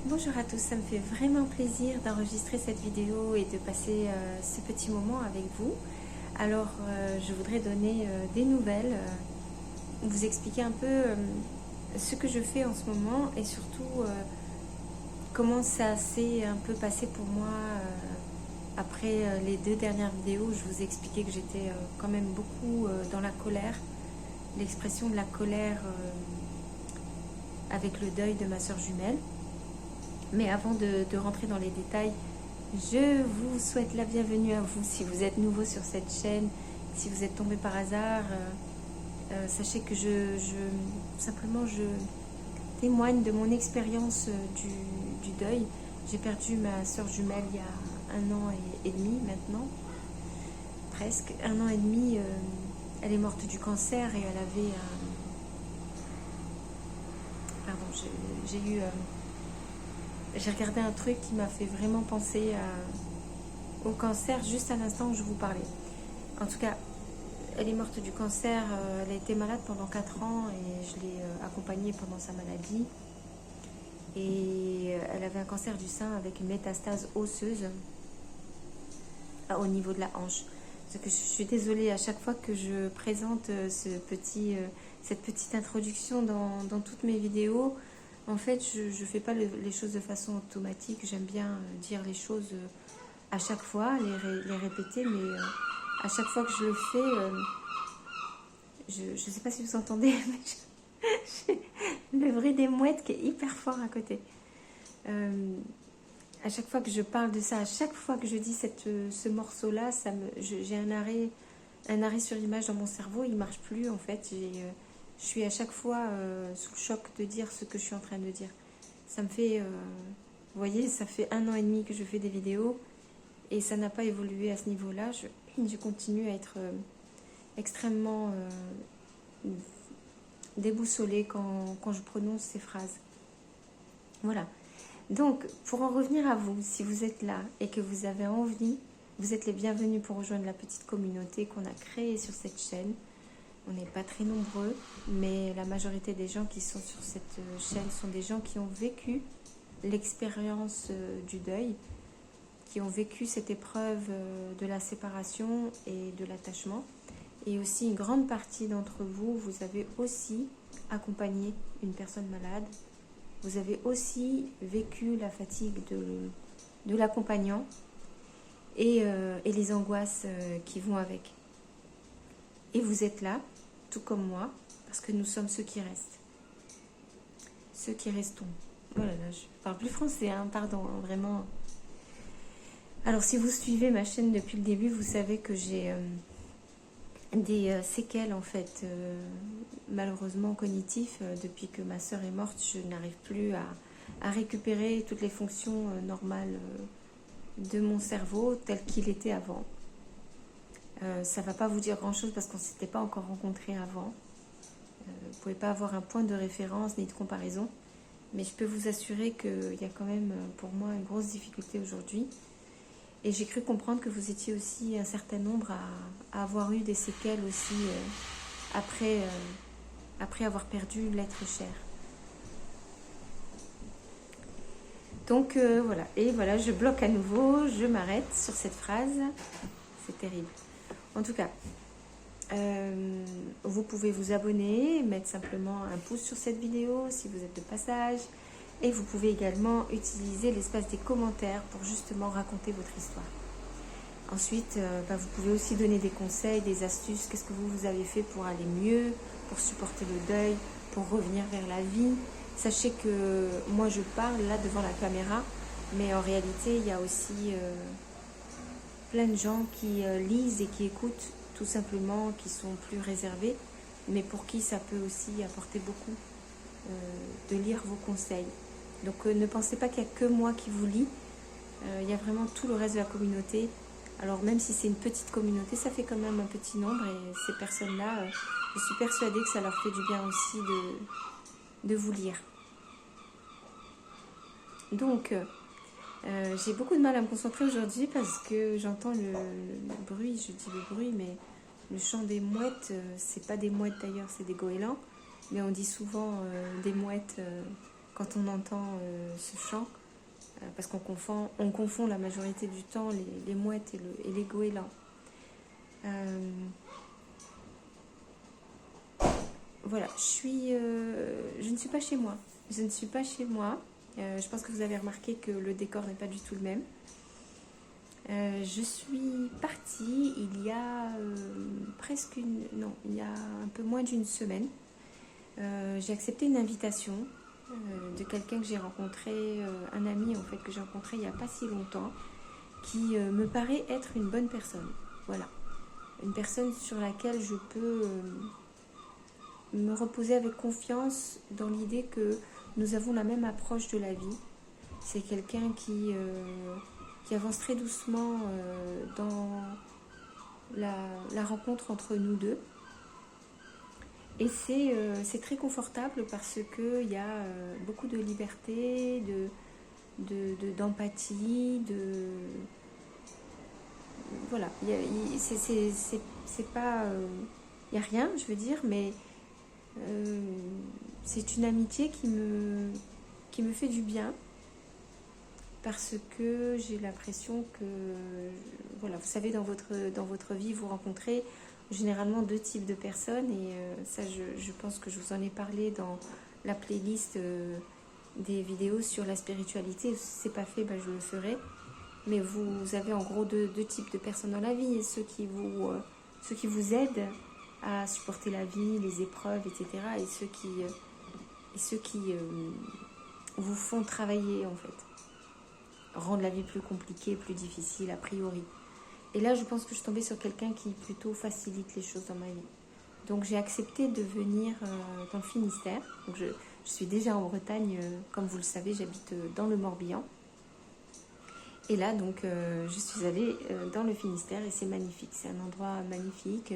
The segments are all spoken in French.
Bonjour à tous, ça me fait vraiment plaisir d'enregistrer cette vidéo et de passer ce petit moment avec vous. Alors, je voudrais donner des nouvelles, vous expliquer un peu ce que je fais en ce moment et surtout comment ça s'est un peu passé pour moi après les 2 dernières vidéos où je vous ai expliqué que j'étais quand même beaucoup dans la colère, l'expression de la colère avec le deuil de ma sœur jumelle. Mais avant de rentrer dans les détails, je vous souhaite la bienvenue à vous si vous êtes nouveau sur cette chaîne, si vous êtes tombé par hasard. Sachez que simplement je témoigne de mon expérience du deuil. J'ai perdu ma sœur jumelle il y a 1 an et demi maintenant, presque 1 an et demi. Elle est morte du cancer et elle avait pardon, j'ai eu j'ai regardé un truc qui m'a fait vraiment penser au cancer juste à l'instant où je vous parlais. En tout cas, elle est morte du cancer, elle a été malade pendant 4 ans et je l'ai accompagnée pendant sa maladie. Et elle avait un cancer du sein avec une métastase osseuse au niveau de la hanche. Parce que je suis désolée à chaque fois que je présente cette petite introduction dans toutes mes vidéos. En fait, je ne fais pas les choses de façon automatique. J'aime bien dire les choses à chaque fois, les répéter, mais à chaque fois que je le fais, je ne sais pas si vous entendez, mais j'ai le bruit des mouettes qui est hyper fort à côté. À chaque fois que je parle de ça, à chaque fois que je dis ce morceau-là, j'ai un arrêt sur l'image dans mon cerveau. Il ne marche plus en fait. Je suis à chaque fois sous le choc de dire ce que je suis en train de dire. Ça me fait, vous voyez, ça fait 1 an et demi que je fais des vidéos et ça n'a pas évolué à ce niveau-là. Je continue à être extrêmement déboussolée quand je prononce ces phrases. Voilà. Donc, pour en revenir à vous, si vous êtes là et que vous avez envie, vous êtes les bienvenus pour rejoindre la petite communauté qu'on a créée sur cette chaîne. On n'est pas très nombreux, mais la majorité des gens qui sont sur cette chaîne sont des gens qui ont vécu l'expérience du deuil, qui ont vécu cette épreuve de la séparation et de l'attachement. Et aussi, une grande partie d'entre vous, vous avez aussi accompagné une personne malade. Vous avez aussi vécu la fatigue de l'accompagnant et les angoisses qui vont avec. Et vous êtes là, tout comme moi, parce que nous sommes ceux qui restent. Ceux qui restons. Voilà, là, je parle plus français, hein, pardon, hein, vraiment. Alors, si vous suivez ma chaîne depuis le début, vous savez que j'ai des séquelles, en fait, malheureusement cognitives. Depuis que ma sœur est morte, je n'arrive plus à récupérer toutes les fonctions normales de mon cerveau tel qu'il était avant. Ça ne va pas vous dire grand-chose parce qu'on ne s'était pas encore rencontrés avant. Vous ne pouvez pas avoir un point de référence ni de comparaison. Mais je peux vous assurer qu'il y a quand même pour moi une grosse difficulté aujourd'hui. Et j'ai cru comprendre que vous étiez aussi un certain nombre à avoir eu des séquelles aussi après avoir perdu l'être cher. Donc voilà, et voilà, je bloque à nouveau, je m'arrête sur cette phrase. C'est terrible. En tout cas, vous pouvez vous abonner, mettre simplement un pouce sur cette vidéo si vous êtes de passage. Et vous pouvez également utiliser l'espace des commentaires pour justement raconter votre histoire. Ensuite, vous pouvez aussi donner des conseils, des astuces. Qu'est-ce que vous avez fait pour aller mieux, pour supporter le deuil, pour revenir vers la vie. Sachez que moi je parle là devant la caméra, mais en réalité il y a aussi plein de gens qui lisent et qui écoutent tout simplement, qui sont plus réservés, mais pour qui ça peut aussi apporter beaucoup de lire vos conseils. Donc ne pensez pas qu'il n'y a que moi qui vous lis, il y a vraiment tout le reste de la communauté. Alors même si c'est une petite communauté, ça fait quand même un petit nombre et ces personnes-là, je suis persuadée que ça leur fait du bien aussi de vous lire. Donc j'ai beaucoup de mal à me concentrer aujourd'hui parce que j'entends le bruit, je dis le bruit, mais le chant des mouettes, c'est pas des mouettes d'ailleurs, c'est des goélands, mais on dit souvent des mouettes quand on entend ce chant, parce on confond la majorité du temps les mouettes et les goélands. Voilà, je ne suis pas chez moi. Je ne suis pas chez moi. Je pense que vous avez remarqué que le décor n'est pas du tout le même. Je suis partie il y a il y a un peu moins d'une semaine. J'ai accepté une invitation de quelqu'un que j'ai rencontré, un ami en fait que j'ai rencontré il n'y a pas si longtemps, qui me paraît être une bonne personne. Voilà, une personne sur laquelle je peux me reposer avec confiance dans l'idée que nous avons la même approche de la vie. C'est quelqu'un qui avance très doucement dans la rencontre entre nous deux. Et c'est très confortable parce qu'il y a beaucoup de liberté, d'empathie, voilà, c'est pas... il n'y a rien, je veux dire, mais c'est une amitié qui me fait du bien parce que j'ai l'impression que, voilà, vous savez, dans votre vie, vous rencontrez généralement deux types de personnes et ça, je pense que je vous en ai parlé dans la playlist des vidéos sur la spiritualité. Si ce n'est pas fait, ben, je le ferai. Mais vous avez en gros deux types de personnes dans la vie, et ceux qui vous aident à supporter la vie, les épreuves, etc. Et ceux qui vous font travailler en fait, rendre la vie plus compliquée, plus difficile a priori. Et là, je pense que je suis tombée sur quelqu'un qui plutôt facilite les choses dans ma vie. Donc j'ai accepté de venir dans le Finistère. Donc, je suis déjà en Bretagne, comme vous le savez, j'habite dans le Morbihan. Et là, donc, je suis allée dans le Finistère et c'est magnifique. C'est un endroit magnifique.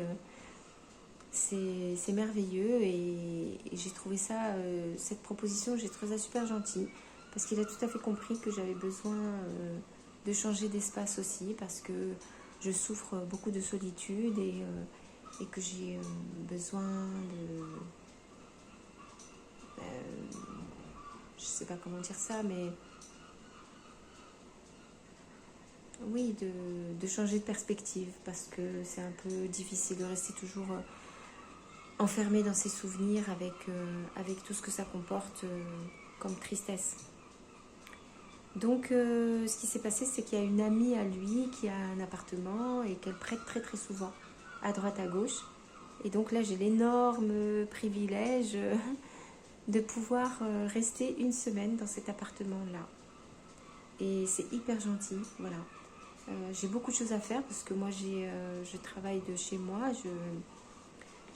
C'est merveilleux et j'ai trouvé ça, cette proposition, j'ai trouvé ça super gentil parce qu'il a tout à fait compris que j'avais besoin de changer d'espace aussi parce que je souffre beaucoup de solitude et que j'ai besoin de... je sais pas comment dire ça, mais... oui, de changer de perspective parce que c'est un peu difficile de rester toujours enfermé dans ses souvenirs avec tout ce que ça comporte comme tristesse. Donc ce qui s'est passé, c'est qu'il y a une amie à lui qui a un appartement et qu'elle prête très très souvent à droite à gauche. Et donc là, j'ai l'énorme privilège de pouvoir rester une semaine dans cet appartement-là. Et c'est hyper gentil, voilà. J'ai beaucoup de choses à faire parce que moi je travaille de chez moi, je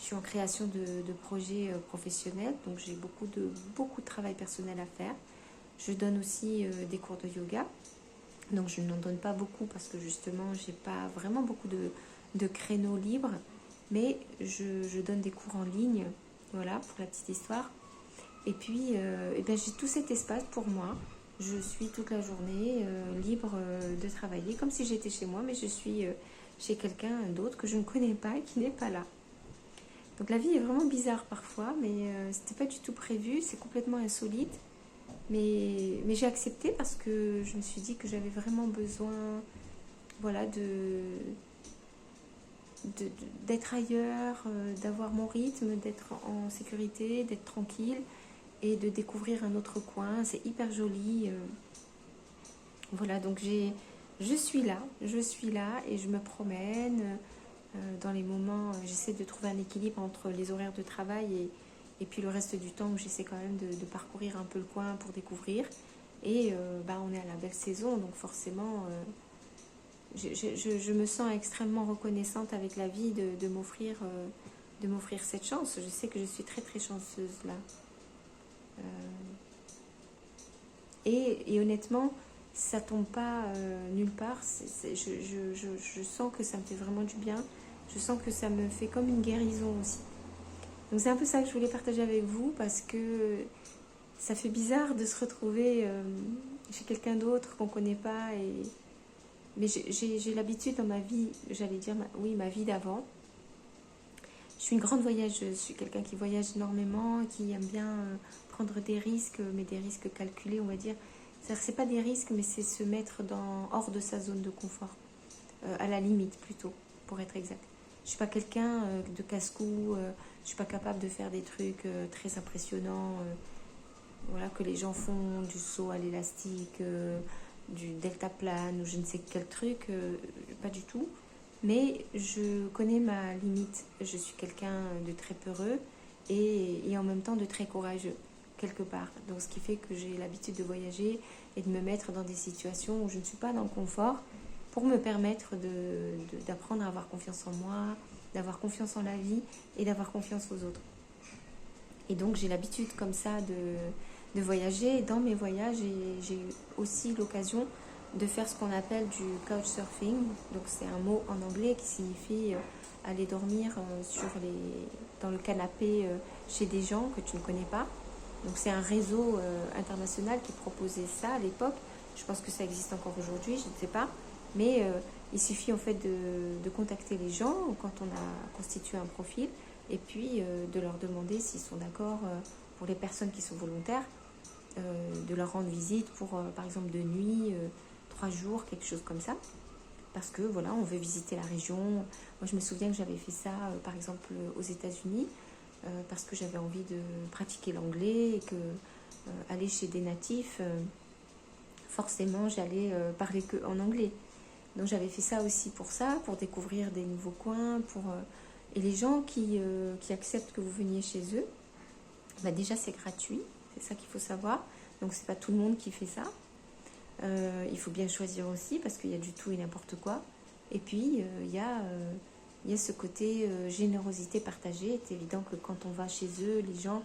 suis en création de projets professionnels, donc j'ai beaucoup de travail personnel à faire. Je donne aussi des cours de yoga, donc je n'en donne pas beaucoup parce que justement j'ai pas vraiment beaucoup de créneaux libres, mais je donne des cours en ligne, voilà, pour la petite histoire. Et puis j'ai tout cet espace pour moi. Je suis toute la journée libre de travailler comme si j'étais chez moi, mais je suis chez quelqu'un d'autre que je ne connais pas et qui n'est pas là. Donc la vie est vraiment bizarre parfois, mais c'était pas du tout prévu, c'est complètement insolite. Mais j'ai accepté parce que je me suis dit que j'avais vraiment besoin, voilà, d'être ailleurs, d'avoir mon rythme, d'être en sécurité, d'être tranquille et de découvrir un autre coin. C'est hyper joli. Voilà, donc je suis là et je me promène. Dans les moments, j'essaie de trouver un équilibre entre les horaires de travail et puis le reste du temps où j'essaie quand même de parcourir un peu le coin pour découvrir. Et on est à la belle saison, donc forcément, je me sens extrêmement reconnaissante avec la vie de m'offrir cette chance. Je sais que je suis très très chanceuse là. Et honnêtement, ça tombe pas nulle part. Je sens que ça me fait vraiment du bien. Je sens que ça me fait comme une guérison aussi. Donc c'est un peu ça que je voulais partager avec vous parce que ça fait bizarre de se retrouver chez quelqu'un d'autre qu'on ne connaît pas. Mais j'ai l'habitude dans ma vie, j'allais dire, ma vie d'avant, Je suis une grande voyageuse, je suis quelqu'un qui voyage énormément, qui aime bien prendre des risques, mais des risques calculés, on va dire. C'est-à-dire que c'est pas des risques, mais c'est se mettre hors de sa zone de confort. À la limite plutôt, pour être exact. Je suis pas quelqu'un de casse-cou, je suis pas capable de faire des trucs très impressionnants, voilà, que les gens font, du saut à l'élastique, du deltaplane ou je ne sais quel truc, pas du tout. Mais je connais ma limite. Je suis quelqu'un de très peureux et en même temps de très courageux, quelque part. Donc ce qui fait que j'ai l'habitude de voyager et de me mettre dans des situations où je ne suis pas dans le confort pour me permettre d'apprendre à avoir confiance en moi, d'avoir confiance en la vie et d'avoir confiance aux autres. Et donc j'ai l'habitude comme ça de voyager. Et dans mes voyages, j'ai aussi l'occasion de faire ce qu'on appelle du couchsurfing. Donc c'est un mot en anglais qui signifie aller dormir dans le canapé chez des gens que tu ne connais pas. Donc c'est un réseau international qui proposait ça à l'époque. Je pense que ça existe encore aujourd'hui, je ne sais pas. Mais il suffit en fait de contacter les gens quand on a constitué un profil et puis de leur demander s'ils sont d'accord pour les personnes qui sont volontaires, de leur rendre visite pour par exemple 2 nuits, 3 jours, quelque chose comme ça. Parce que voilà, on veut visiter la région. Moi je me souviens que j'avais fait ça par exemple aux États-Unis parce que j'avais envie de pratiquer l'anglais et que aller chez des natifs, forcément j'allais parler que en anglais. Donc j'avais fait ça aussi pour ça, pour découvrir des nouveaux coins, et les gens qui acceptent que vous veniez chez eux, bah déjà c'est gratuit, c'est ça qu'il faut savoir. Donc c'est pas tout le monde qui fait ça. Il faut bien choisir aussi parce qu'il y a du tout et n'importe quoi. Et puis il y a ce côté générosité partagée. C'est évident que quand on va chez eux, les gens,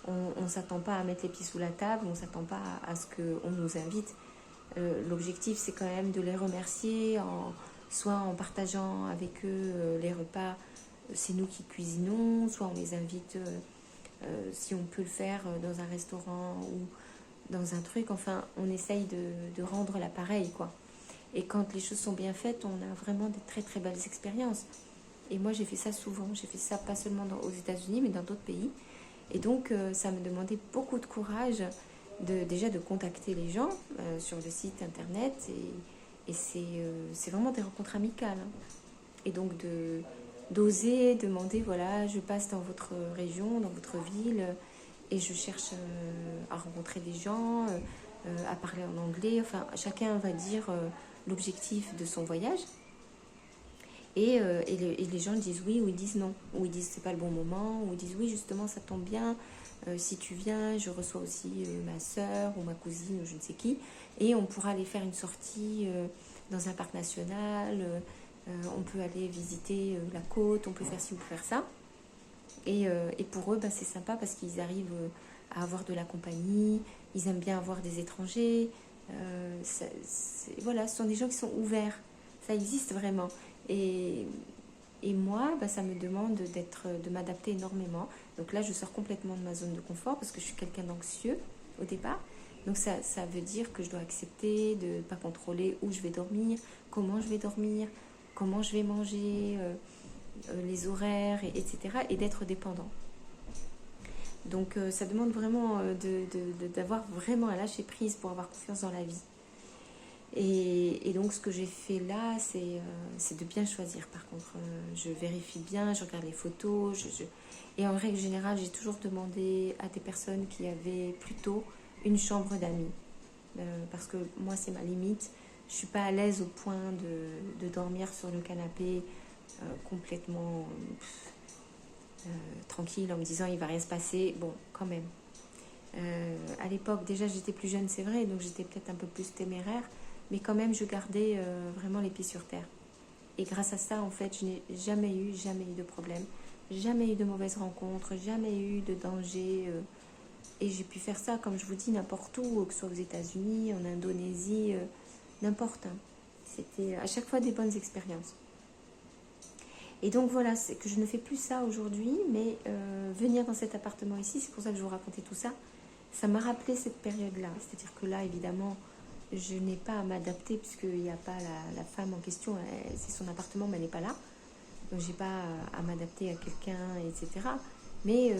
on ne s'attend pas à mettre les pieds sous la table, on ne s'attend pas à ce qu'on nous invite. L'objectif c'est quand même de les remercier soit en partageant avec eux les repas, c'est nous qui cuisinons, soit on les invite si on peut le faire dans un restaurant ou dans un truc, enfin on essaye de rendre l'appareil quoi. Et quand les choses sont bien faites, on a vraiment de très très belles expériences. Et moi j'ai fait ça souvent, j'ai fait ça pas seulement aux États-Unis mais dans d'autres pays. Et donc ça me demandait beaucoup de courage déjà de contacter les gens sur le site internet et c'est vraiment des rencontres amicales. Hein. Et donc d'oser demander, voilà, je passe dans votre région, dans votre ville et je cherche à rencontrer des gens, à parler en anglais. Enfin, chacun va dire l'objectif de son voyage. Et les gens disent oui ou ils disent non. Ou ils disent c'est pas le bon moment. Ou ils disent oui justement ça tombe bien. Si tu viens, je reçois aussi ma soeur ou ma cousine ou je ne sais qui. Et on pourra aller faire une sortie dans un parc national. On peut aller visiter la côte. On peut faire ci ou faire ça. Et pour eux, bah, c'est sympa parce qu'ils arrivent à avoir de la compagnie. Ils aiment bien avoir des étrangers. Voilà, ce sont des gens qui sont ouverts. Ça existe vraiment. Et moi, bah, ça me demande de m'adapter énormément. Donc là, je sors complètement de ma zone de confort parce que je suis quelqu'un d'anxieux au départ. Donc ça veut dire que je dois accepter de ne pas contrôler où je vais dormir, comment je vais dormir, comment je vais manger, les horaires, etc. Et d'être dépendant. Donc ça demande vraiment d'avoir vraiment un lâcher prise pour avoir confiance dans la vie. Et donc ce que j'ai fait là, c'est de bien choisir. Par contre, je vérifie bien, je regarde les photos. Et en règle générale, j'ai toujours demandé à des personnes qui avaient plutôt une chambre d'amis. Parce que moi, c'est ma limite. Je ne suis pas à l'aise au point de dormir sur le canapé complètement tranquille en me disant il ne va rien se passer. Bon, quand même. À l'époque, déjà, j'étais plus jeune, c'est vrai, donc j'étais peut-être un peu plus téméraire. Mais quand même, je gardais vraiment les pieds sur terre. Et grâce à ça, en fait, je n'ai jamais eu de problème. Jamais eu de mauvaises rencontres, jamais eu de danger. Et j'ai pu faire ça, comme je vous dis, n'importe où, que ce soit aux États-Unis, en Indonésie, n'importe. Hein. C'était à chaque fois des bonnes expériences. Et donc voilà, c'est que je ne fais plus ça aujourd'hui, mais venir dans cet appartement ici, c'est pour ça que je vous racontais tout ça, ça m'a rappelé cette période-là. C'est-à-dire que là, évidemment, je n'ai pas à m'adapter puisqu'il n'y a pas la femme en question, c'est son appartement, mais elle n'est pas là. donc j'ai pas à m'adapter à quelqu'un, etc. Mais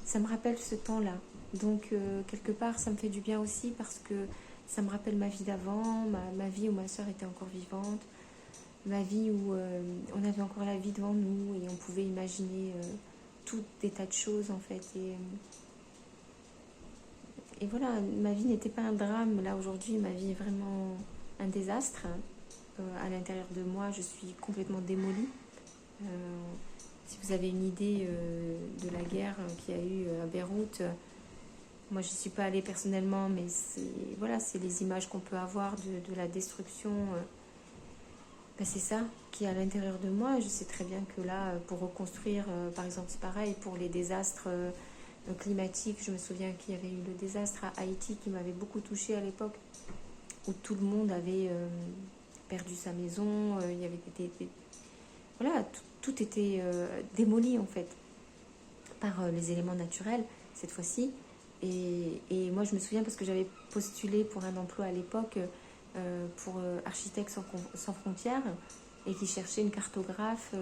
ça me rappelle ce temps-là. Donc quelque part, ça me fait du bien aussi parce que ça me rappelle ma vie d'avant, ma vie où ma soeur était encore vivante, ma vie où on avait encore la vie devant nous et on pouvait imaginer tout des tas de choses en fait. Et voilà, ma vie n'était pas un drame. Là aujourd'hui, ma vie est vraiment un désastre. À l'intérieur de moi, je suis complètement démolie. Si vous avez une idée de la guerre qu'il y a eu à Beyrouth, moi je n'y suis pas allée personnellement, mais voilà, c'est les images qu'on peut avoir de la destruction. Ben c'est ça qui est à l'intérieur de moi. Je sais très bien que là, pour reconstruire, par exemple, c'est pareil pour les désastres climatiques. Je me souviens qu'il y avait eu le désastre à Haïti qui m'avait beaucoup touchée à l'époque, où tout le monde avait perdu sa maison. Il y avait voilà, tout était démoli en fait par les éléments naturels cette fois-ci. Et moi je me souviens parce que j'avais postulé pour un emploi à l'époque pour Architectes sans frontières et qui cherchait une cartographe.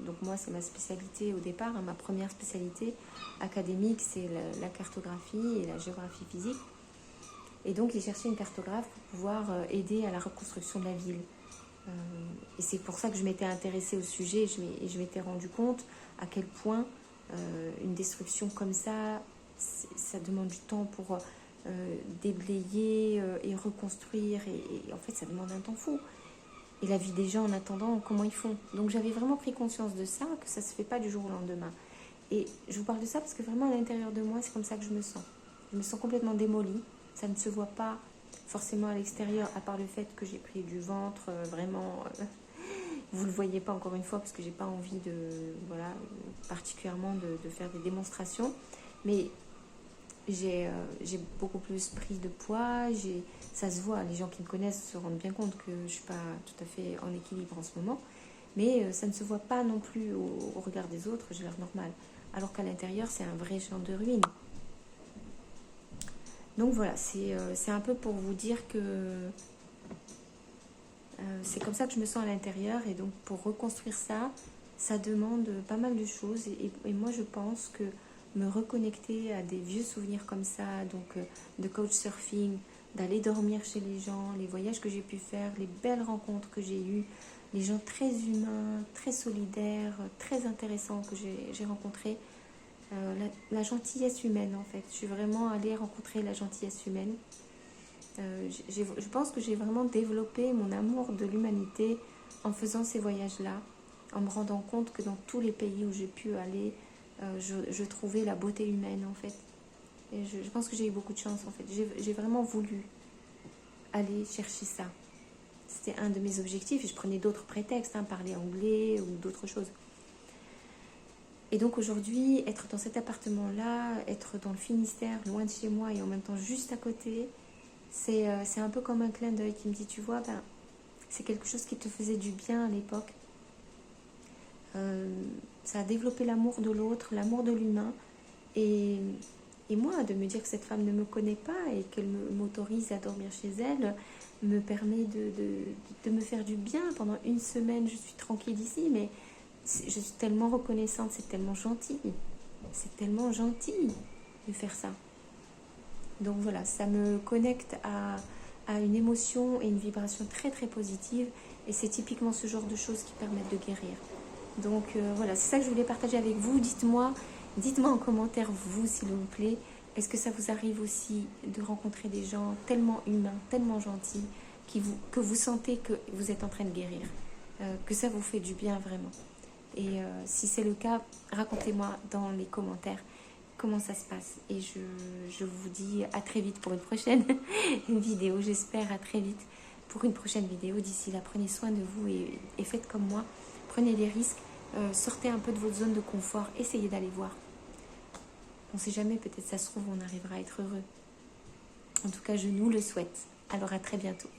Donc moi c'est ma spécialité au départ, hein, ma première spécialité académique c'est la cartographie et la géographie physique. Et donc ils cherchaient une cartographe pour pouvoir aider à la reconstruction de la ville. Et c'est pour ça que je m'étais intéressée au sujet et je m'étais rendu compte à quel point une destruction comme ça demande du temps pour déblayer et reconstruire et en fait ça demande un temps fou. Et la vie des gens en attendant, comment ils font. Donc j'avais vraiment pris conscience de ça, que ça ne se fait pas du jour au lendemain. Et je vous parle de ça parce que vraiment à l'intérieur de moi, c'est comme ça que je me sens. Je me sens complètement démolie. Ça ne se voit pas forcément à l'extérieur, à part le fait que j'ai pris du ventre, vraiment, vous le voyez pas encore une fois, parce que j'ai pas envie de, voilà, particulièrement de faire des démonstrations, mais j'ai beaucoup plus pris de poids, ça se voit, les gens qui me connaissent se rendent bien compte que je suis pas tout à fait en équilibre en ce moment, mais ça ne se voit pas non plus au regard des autres, j'ai l'air normal, alors qu'à l'intérieur c'est un vrai champ de ruines. Donc voilà, c'est un peu pour vous dire que c'est comme ça que je me sens à l'intérieur. Et donc pour reconstruire ça, ça demande pas mal de choses. Et moi je pense que me reconnecter à des vieux souvenirs comme ça, donc de couchsurfing, d'aller dormir chez les gens, les voyages que j'ai pu faire, les belles rencontres que j'ai eues, les gens très humains, très solidaires, très intéressants que j'ai rencontrés. La gentillesse humaine en fait. Je suis vraiment allée rencontrer la gentillesse humaine. Je pense que j'ai vraiment développé mon amour de l'humanité en faisant ces voyages-là, en me rendant compte que dans tous les pays où j'ai pu aller, je trouvais la beauté humaine en fait. Et je pense que j'ai eu beaucoup de chance en fait. J'ai vraiment voulu aller chercher ça. C'était un de mes objectifs et je prenais d'autres prétextes, hein, parler anglais ou d'autres choses. Et donc aujourd'hui, être dans cet appartement-là, être dans le Finistère, loin de chez moi et en même temps juste à côté, c'est un peu comme un clin d'œil qui me dit, tu vois, ben, c'est quelque chose qui te faisait du bien à l'époque. Ça a développé l'amour de l'autre, l'amour de l'humain. Et moi, de me dire que cette femme ne me connaît pas et qu'elle m'autorise à dormir chez elle, me permet de me faire du bien. Pendant une semaine, je suis tranquille ici, mais je suis tellement reconnaissante, c'est tellement gentil. C'est tellement gentil de faire ça. Donc voilà, ça me connecte à une émotion et une vibration très très positive. Et c'est typiquement ce genre de choses qui permettent de guérir. Donc voilà, c'est ça que je voulais partager avec vous. Dites-moi en commentaire, vous, s'il vous plaît, est-ce que ça vous arrive aussi de rencontrer des gens tellement humains, tellement gentils, que vous sentez que vous êtes en train de guérir, que ça vous fait du bien vraiment. Et si c'est le cas, racontez-moi dans les commentaires comment ça se passe. Et je vous dis à très vite pour une prochaine vidéo. J'espère à très vite pour une prochaine vidéo. D'ici là, prenez soin de vous et faites comme moi. Prenez des risques, sortez un peu de votre zone de confort, essayez d'aller voir. On ne sait jamais, peut-être ça se trouve, on arrivera à être heureux. En tout cas, je nous le souhaite. Alors à très bientôt.